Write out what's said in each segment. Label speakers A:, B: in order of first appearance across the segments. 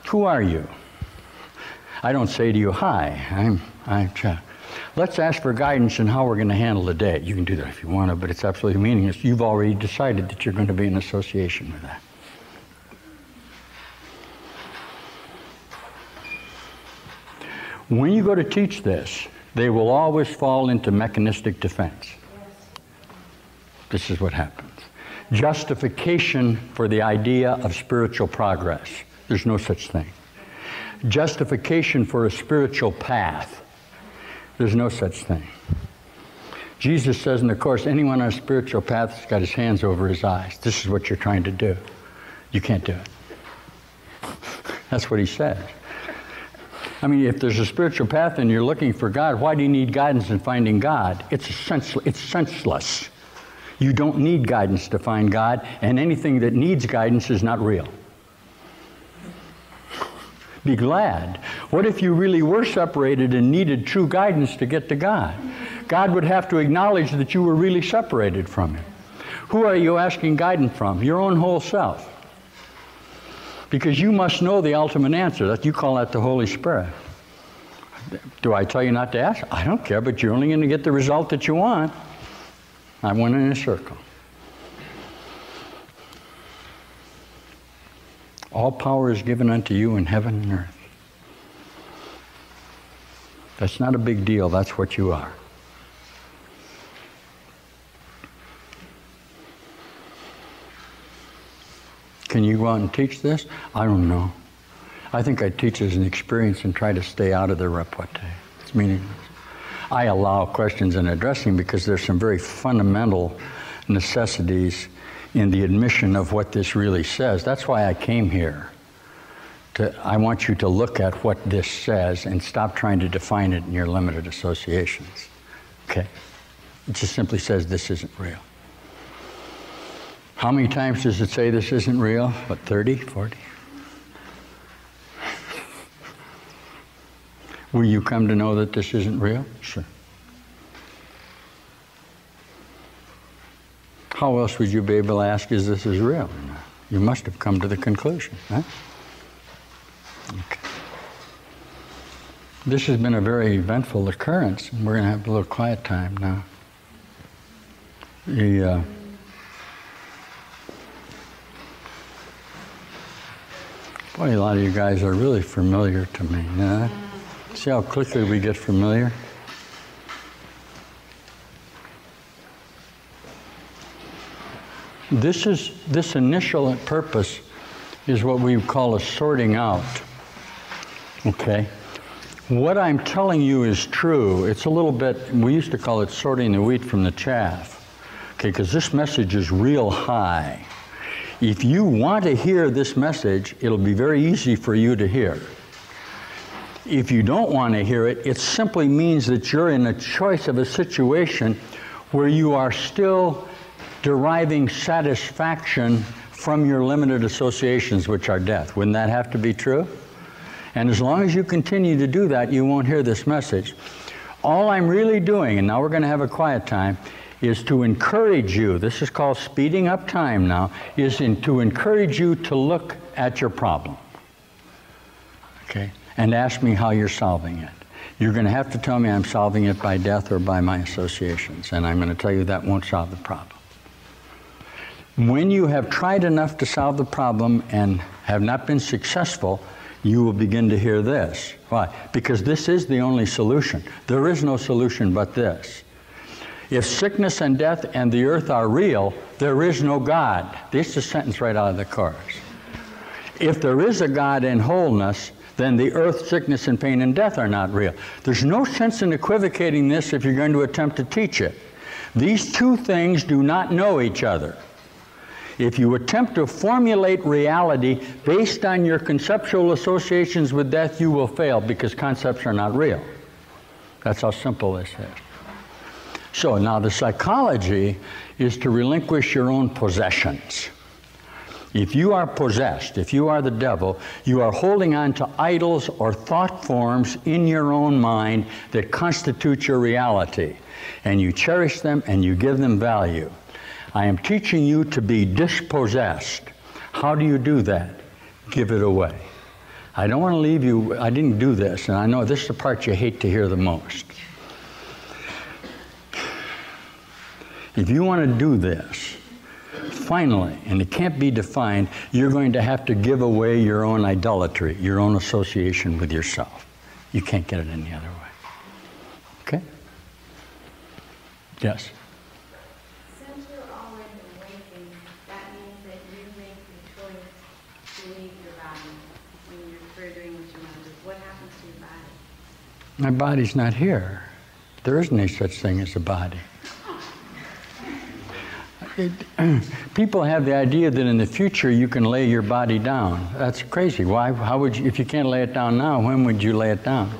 A: Who are you? I don't say to you, hi, I'm Chuck. Let's ask for guidance in how we're going to handle the day. You can do that if you want to, but it's absolutely meaningless. You've already decided that you're going to be in association with that. When you go to teach this, they will always fall into mechanistic defense. This is what happens. Justification for the idea of spiritual progress. There's no such thing. Justification for a spiritual path. There's no such thing. Jesus says in the Course, anyone on a spiritual path has got his hands over his eyes. This is what you're trying to do. You can't do it. That's what he says. I mean, if there's a spiritual path and you're looking for God, why do you need guidance in finding God? It's senseless. You don't need guidance to find God, and anything that needs guidance is not real. Be glad. What if you really were separated and needed true guidance to get to God? God would have to acknowledge that you were really separated from Him. Who are you asking guidance from? Your own whole self. Because you must know the ultimate answer. That you call that the Holy Spirit. Do I tell you not to ask? I don't care, but you're only going to get the result that you want. I went in a circle. All power is given unto you in heaven and earth. That's not a big deal. That's what you are. Can you go out and teach this? I don't know. I think I teach as an experience and try to stay out of the repartee. It's meaningless. I allow questions and addressing because there's some very fundamental necessities in the admission of what this really says. That's why I came here. I want you to look at what this says and stop trying to define it in your limited associations. Okay? It just simply says this isn't real. How many times does it say this isn't real? What, 30, 40? Will you come to know that this isn't real? Sure. How else would you be able to ask, is this real or not? You must have come to the conclusion, huh? Okay. This has been a very eventful occurrence, and we're going to have a little quiet time now. Boy, a lot of you guys are really familiar to me. See how quickly we get familiar? This initial purpose is what we call a sorting out. Okay? What I'm telling you is true. It's a little bit, we used to call it sorting the wheat from the chaff. Okay, because this message is real high. If you want to hear this message, it'll be very easy for you to hear. If you don't want to hear it, it simply means that you're in a choice of a situation where you are still deriving satisfaction from your limited associations, which are death. Wouldn't that have to be true? And as long as you continue to do that, you won't hear this message. All I'm really doing, and now we're going to have a quiet time, is to encourage you, this is called speeding up time now, is to encourage you to look at your problem. Okay? And ask me how you're solving it. You're going to have to tell me I'm solving it by death or by my associations, and I'm going to tell you that won't solve the problem. When you have tried enough to solve the problem and have not been successful, you will begin to hear this. Why? Because this is the only solution. There is no solution but this. If sickness and death and the earth are real, there is no God. This is a sentence right out of the Course. If there is a God in wholeness, then the earth, sickness, and pain and death are not real. There's no sense in equivocating this if you're going to attempt to teach it. These two things do not know each other. If you attempt to formulate reality based on your conceptual associations with death, you will fail because concepts are not real. That's how simple this is. So now the psychology is to relinquish your own possessions. If you are possessed, if you are the devil, you are holding on to idols or thought forms in your own mind that constitute your reality. And you cherish them and you give them value. I am teaching you to be dispossessed. How do you do that? Give it away. I don't want to leave you, I didn't do this, and I know this is the part you hate to hear the most. If you want to do this, finally, and it can't be defined, you're going to have to give away your own idolatry, your own association with yourself. You can't get it any other way. Okay? Yes?
B: Since you're already awakened, that means that you make the choice to leave your body when you're furthering with your mind. What happens to your body?
A: My body's not here. There isn't any such thing as a body. People have the idea that in the future you can lay your body down. That's crazy. Why? How would you, if you can't lay it down now, when would you lay it down?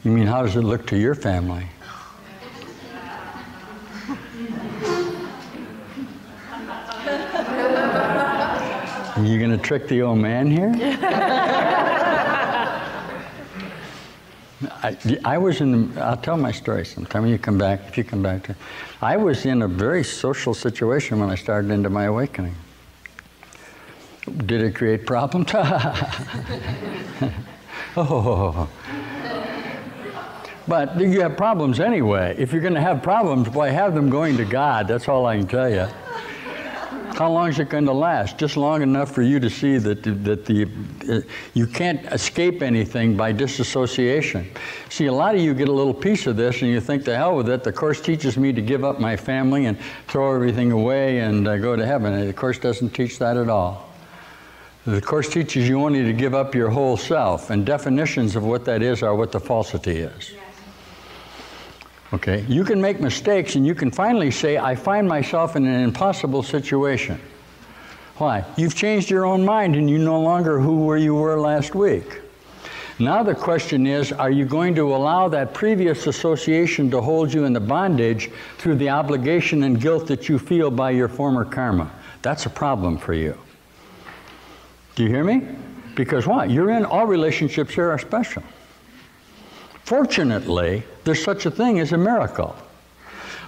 A: You mean, how does it look to your family? Are you going to trick the old man here? I was in, I'll tell my story sometime when you come back, if you come back to, I was in a very social situation when I started into my awakening. Did it create problems? Oh. But you have problems anyway. If you're going to have problems, boy, have them going to God. That's all I can tell you. How long is it going to last? Just long enough for you to see that you can't escape anything by disassociation. See, a lot of you get a little piece of this and you think, the hell with it. The Course teaches me to give up my family and throw everything away and go to heaven. And the Course doesn't teach that at all. The Course teaches you only to give up your whole self, and definitions of what that is are what the falsity is. Okay, you can make mistakes and you can finally say, I find myself in an impossible situation. Why? You've changed your own mind and you no longer where you were last week. Now the question is, are you going to allow that previous association to hold you in the bondage through the obligation and guilt that you feel by your former karma? That's a problem for you. Do you hear me? Because why? You're in, all relationships here are special. Fortunately, there's such a thing as a miracle.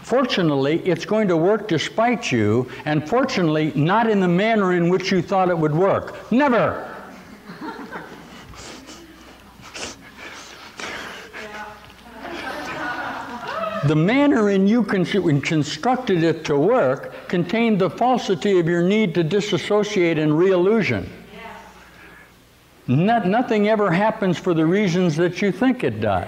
A: Fortunately, it's going to work despite you, and fortunately, not in the manner in which you thought it would work. Never! The manner in you constructed it to work contained the falsity of your need to disassociate and re-illusion. Nothing ever happens for the reasons that you think it does.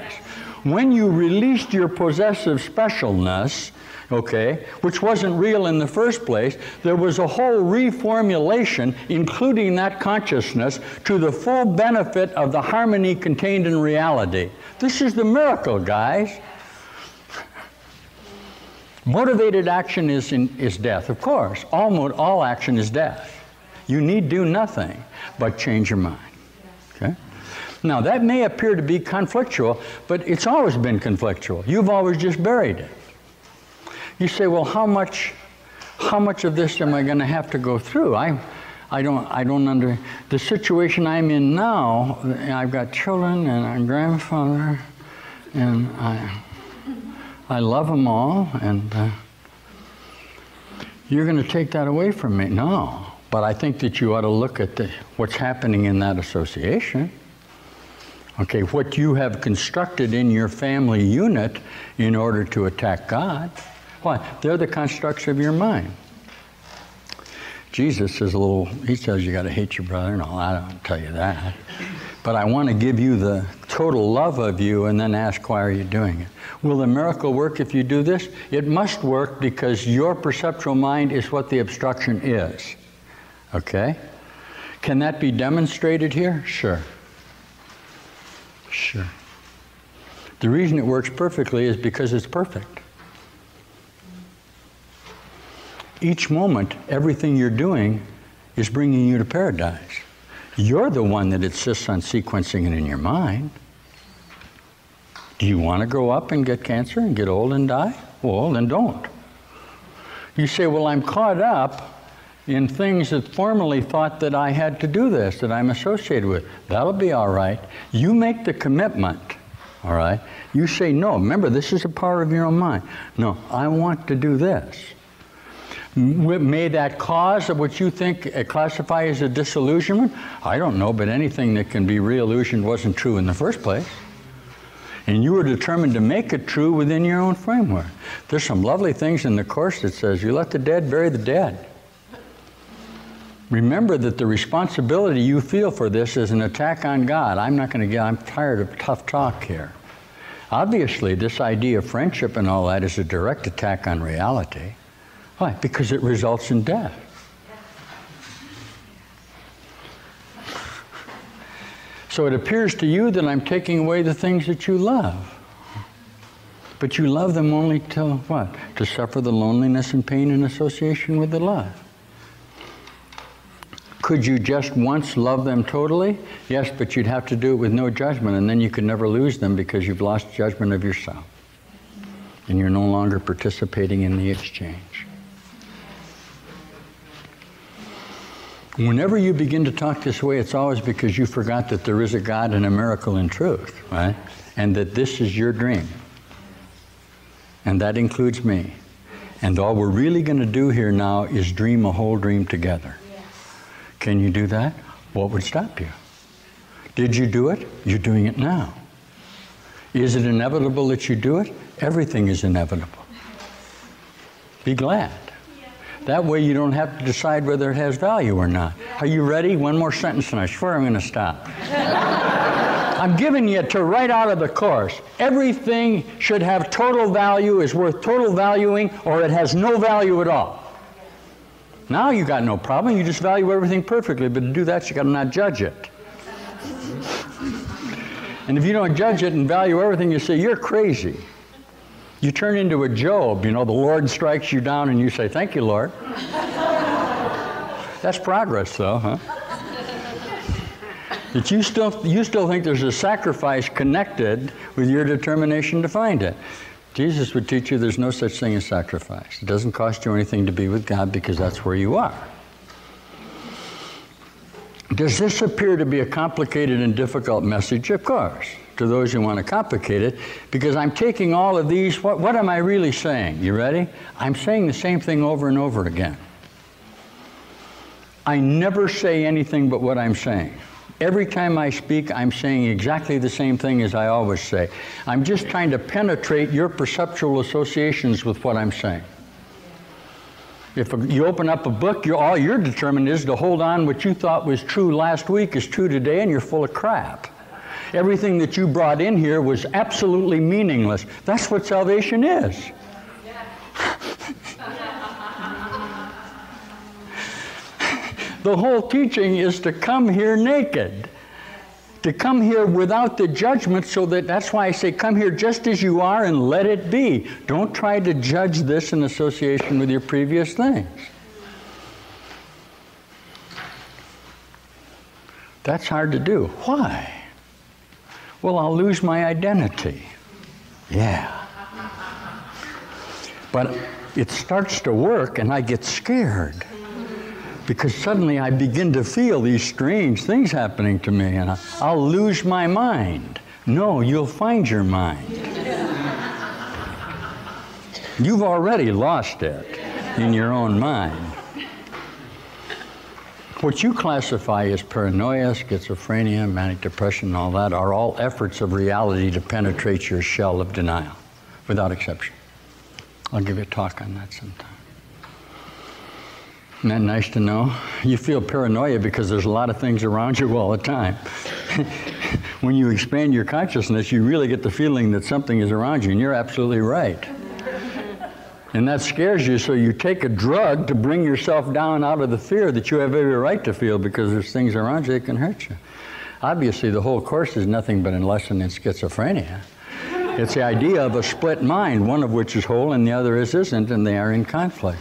A: When you released your possessive specialness, okay, which wasn't real in the first place, there was a whole reformulation, including that consciousness, to the full benefit of the harmony contained in reality. This is the miracle, guys. Motivated action is death, of course. All action is death. You need do nothing but change your mind. Okay? Now, that may appear to be conflictual, but it's always been conflictual. You've always just buried it. You say, well, how much of this am I going to have to go through? I don't the situation I'm in now. I've got children and a grandfather, and I love them all, and you're going to take that away from me? No. But I think that you ought to look at what's happening in that association. Okay, what you have constructed in your family unit in order to attack God. Why? They're the constructs of your mind. Jesus says he says you got to hate your brother and all. I don't tell you that. But I want to give you the total love of you and then ask, why are you doing it? Will the miracle work if you do this? It must work because your perceptual mind is what the obstruction is. Okay? Can that be demonstrated here? Sure. Sure. The reason it works perfectly is because it's perfect. Each moment, everything you're doing is bringing you to paradise. You're the one that insists on sequencing it in your mind. Do you want to grow up and get cancer and get old and die? Well, then don't. You say, well, I'm caught up in things that formerly thought that I had to do this, that I'm associated with. That'll be all right. You make the commitment, all right? You say, no, remember, this is a part of your own mind. No, I want to do this. May that cause of what you think classify as a disillusionment? I don't know, but anything that can be re-illusioned wasn't true in the first place. And you were determined to make it true within your own framework. There's some lovely things in the Course that says, you let the dead bury the dead. Remember that the responsibility you feel for this is an attack on God. I'm tired of tough talk here. Obviously, this idea of friendship and all that is a direct attack on reality. Why? Because it results in death. So it appears to you that I'm taking away the things that you love. But you love them only to what? To suffer the loneliness and pain in association with the love. Could you just once love them totally? Yes, but you'd have to do it with no judgment, and then you could never lose them because you've lost judgment of yourself. And you're no longer participating in the exchange. Whenever you begin to talk this way, it's always because you forgot that there is a God and a miracle in truth, right? And that this is your dream. And that includes me. And all we're really going to do here now is dream a whole dream together. Yes. Can you do that? What would stop you? Did you do it? You're doing it now. Is it inevitable that you do it? Everything is inevitable. Be glad. That way you don't have to decide whether it has value or not. Are you ready? One more sentence and I swear I'm going to stop. I'm giving you to right out of the Course. Everything should have total value, is worth total valuing, or it has no value at all. Now you got no problem. You just value everything perfectly, but to do that you got to not judge it. And if you don't judge it and value everything, you say, you're crazy. You turn into a Job, you know, the Lord strikes you down and you say, thank you, Lord. That's progress, though, huh? But you still think there's a sacrifice connected with your determination to find it. Jesus would teach you there's no such thing as sacrifice. It doesn't cost you anything to be with God because that's where you are. Does this appear to be a complicated and difficult message? Of course, to those who want to complicate it, because I'm taking all of these, what am I really saying? You ready? I'm saying the same thing over and over again. I never say anything but what I'm saying. Every time I speak, I'm saying exactly the same thing as I always say. I'm just trying to penetrate your perceptual associations with what I'm saying. If you open up a book, all you're determined is to hold on what you thought was true last week is true today, and you're full of crap. Everything that you brought in here was absolutely meaningless. That's what salvation is. The whole teaching is to come here naked. To come here without the judgment, so that's why I say come here just as you are and let it be. Don't try to judge this in association with your previous things. That's hard to do. Why? Well, I'll lose my identity. Yeah. But it starts to work and I get scared. Because suddenly I begin to feel these strange things happening to me, and I'll lose my mind. No, you'll find your mind. You've already lost it in your own mind. What you classify as paranoia, schizophrenia, manic depression, and all that are all efforts of reality to penetrate your shell of denial, without exception. I'll give you a talk on that sometime. Isn't that nice to know? You feel paranoia because there's a lot of things around you all the time. When you expand your consciousness, you really get the feeling that something is around you, and you're absolutely right. And that scares you, so you take a drug to bring yourself down out of the fear that you have every right to feel because there's things around you that can hurt you. Obviously, the whole Course is nothing but a lesson in schizophrenia. It's the idea of a split mind, one of which is whole and the other isn't, and they are in conflict.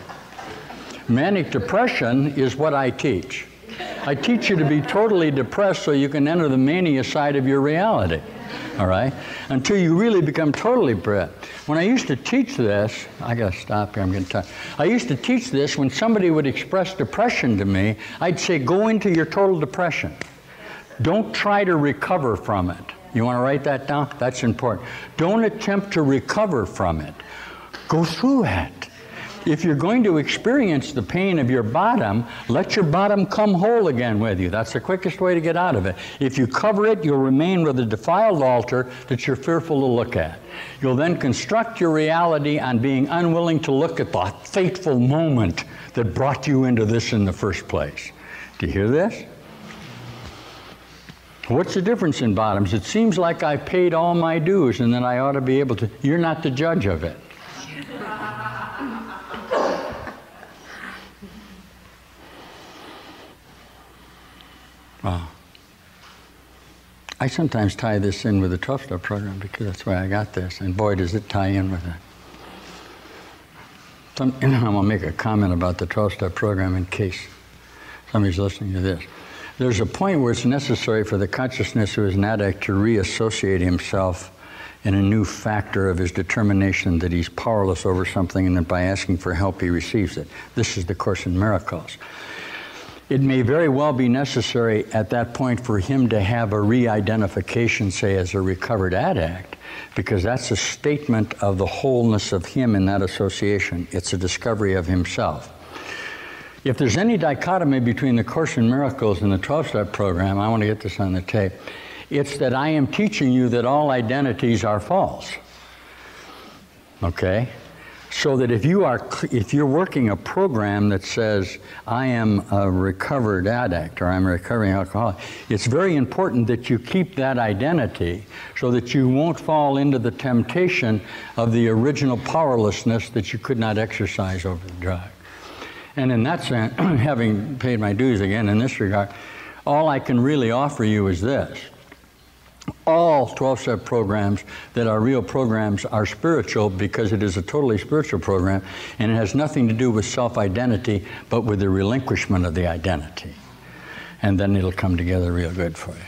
A: Manic depression is what I teach. I teach you to be totally depressed so you can enter the mania side of your reality, all right? Until you really become totally depressed. When I used to teach this, I gotta stop here, I'm getting tired. I used to teach this when somebody would express depression to me, I'd say, go into your total depression. Don't try to recover from it. You wanna write that down? That's important. Don't attempt to recover from it. Go through it. If you're going to experience the pain of your bottom, let your bottom come whole again with you. That's the quickest way to get out of it. If you cover it, you'll remain with a defiled altar that you're fearful to look at. You'll then construct your reality on being unwilling to look at the fateful moment that brought you into this in the first place. Do you hear this? What's the difference in bottoms? It seems like I paid all my dues and that I ought to be able to. You're not the judge of it. Wow. I sometimes tie this in with the 12-step program because that's why I got this, and boy, does it tie in with it. I'm going to make a comment about the 12-step program in case somebody's listening to this. There's a point where it's necessary for the consciousness who is an addict to reassociate himself in a new factor of his determination that he's powerless over something and that by asking for help he receives it. This is the Course in Miracles. It may very well be necessary at that point for him to have a re-identification, say, as a recovered addict, because that's a statement of the wholeness of him in that association. It's a discovery of himself. If there's any dichotomy between the Course in Miracles and the 12-step program, I want to get this on the tape, it's that I am teaching you that all identities are false. Okay? So that if you're working a program that says, I am a recovered addict or I'm a recovering alcoholic, it's very important that you keep that identity so that you won't fall into the temptation of the original powerlessness that you could not exercise over the drug. And in that sense, having paid my dues again in this regard, all I can really offer you is this. All 12-step programs that are real programs are spiritual because it is a totally spiritual program, and it has nothing to do with self-identity, but with the relinquishment of the identity. And then it'll come together real good for you.